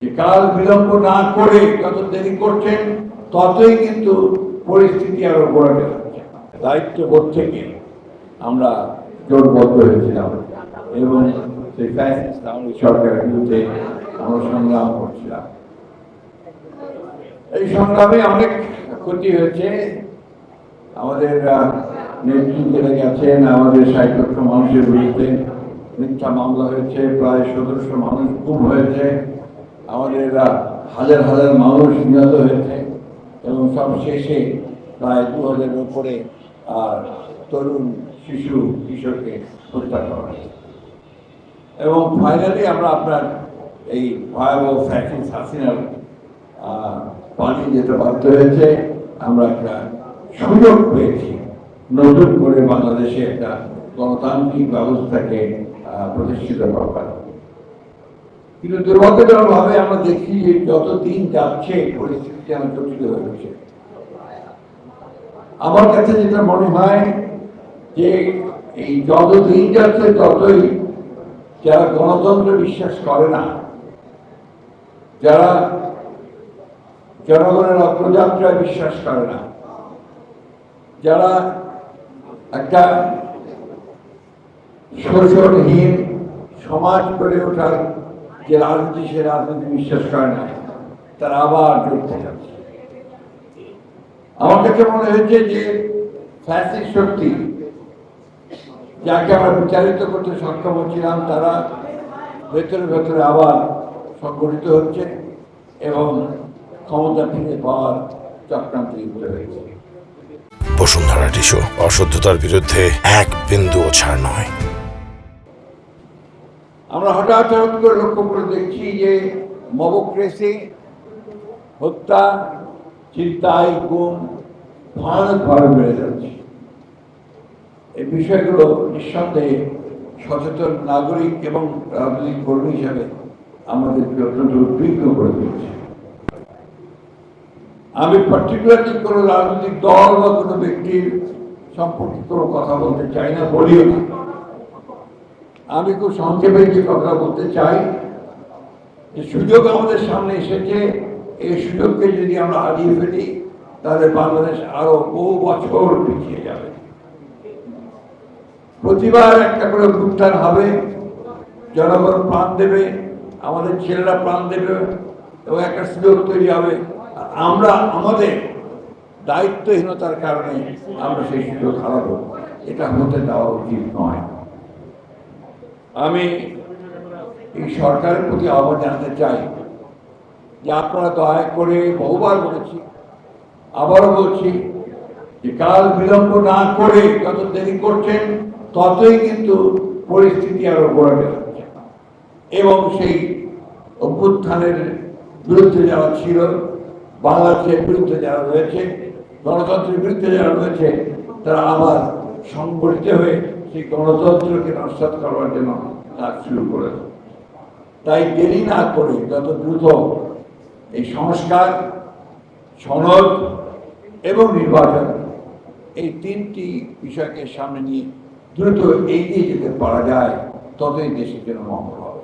যে কাল বিলম্ব না করে যত দেরি করছেন ততই কিন্তু পরিস্থিতি আরো গোড়াতে যাচ্ছে। দায়িত্ববোধ থেকে আমরা জোটবদ্ধ হয়েছিলাম এবং সেই সরকারের বিরুদ্ধে আমরা সংগ্রাম করছিলাম। এই সংগ্রামে অনেক ক্ষতি হয়েছে। আমাদের নেতৃত্বে গেছেন, আমাদের ৬০ লক্ষ মানুষের বিরুদ্ধে মিথ্যা মামলা হয়েছে, প্রায় ১৭০০ মানুষ গুম হয়েছে, আমাদের হাজার হাজার মানুষ নিহত হয়েছে এবং সব শেষে প্রায় ২০০০-এর উপরে তরুণ শিশু কিশোরকে হত্যা করা হয়েছে। এবং ফাইনালি আমরা আপনার এই ভয়াবহ ফ্যাসিস্ট হাসিনার পানি যেতে বাধ্য হয়েছে। আমরা একটা সুযোগ পেয়েছি নতুন করে বাংলাদেশে একটা গণতান্ত্রিক ব্যবস্থাকে প্রতিষ্ঠিত করবার। কিন্তু দুর্ভাগ্যজনকভাবে আমরা দেখি যে যত দিন যাচ্ছে পরিস্থিতি যেন জটিল হয়ে উঠছে। আমার কাছে যেটা মনে হয় যে এই যত দিন যাচ্ছে ততই যারা গণতন্ত্রে বিশ্বাস করে না, যারা জনগণের অগ্রযাত্রায় বিশ্বাস করে না, যারা একটা শোষণহীন সমাজ গড়ে ওঠার যে রাজনীতি, সে রাজনীতি বিশ্বাস করে না, তারা আবার জড়তে যাচ্ছে। আমার কাছে মনে হয়েছে যে ফ্যাসিস্ট শক্তি যাকে আমরা বিচারিত করতে সক্ষম হচ্ছিলাম, তারা ভেতরে ভেতরে আবার সংগঠিত হচ্ছে এবং ক্ষমতা ফিরে পাওয়ার চক্রান্তে লিপ্ত হয়েছে। বসুন্ধরা টিস্যু, অশুদ্ধতার বিরুদ্ধে এক বিন্দুও ছাড় নয়। আমরা হঠাৎ করে লক্ষ্য করে দেখছি যে মবক্রেসি, হত্যা, চিন্তায়, গুম ভয়ানকভাবে বেড়ে যাচ্ছে। এই বিষয়গুলো নিঃসন্দেহে সচেতন নাগরিক এবং রাজনৈতিক কর্মী হিসাবে আমাদেরকে অত্যন্ত উদ্বিগ্ন করে দিয়েছে। আমি পার্টিকুলারলি কোনো রাজনৈতিক দল বা কোনো ব্যক্তির সম্পর্কে কোনো কথা বলতে চাই না, বলিও না। আমি খুব সংক্ষেপে যে কথা বলতে চাই যে সুযোগ আমাদের সামনে এসেছে, এই সুযোগকে যদি আমরা হারিয়ে ফেলি তাহলে বাংলাদেশ আরো বহু বছর পিছিয়ে যাবে। প্রতিবার একটা করে উত্থান হবে, জনগণ প্রাণ দেবে, আমাদের ছেলেরা প্রাণ দেবে এবং একটা সুযোগ তৈরি হবে। আমরা আমাদের দায়িত্বহীনতার কারণে আমরা সেই সুযোগ হারাবো। এটা হতে দেওয়া উচিত নয়। আমি এই সরকারের প্রতি আহ্বান জানাতে চাই যে আপনারা দয়া করে, বহুবার বলেছি, আবারও বলছি, যে কাল বিলম্ব না করে যত দেরি করছেন ততই কিন্তু পরিস্থিতি আরো গোড়াতে যাচ্ছে এবং সেই অভ্যুত্থানের বিরুদ্ধে যারা ছিল, বাংলাদেশের বিরুদ্ধে যারা রয়েছে, গণতন্ত্রের বিরুদ্ধে যারা রয়েছে, তারা আবার সংগঠিত হয়ে সেই গণতন্ত্রকে নস্যাৎ করবার জন্য কাজ শুরু করেছে। তাই দেরি না করে যত দ্রুত এই সংস্কার, সনদ এবং নির্বাচন, এই তিনটি বিষয়কে সামনে নিয়ে দ্রুত এগিয়ে যেতে পারা যায়, ততই দেশের জন্য মঙ্গল হবে।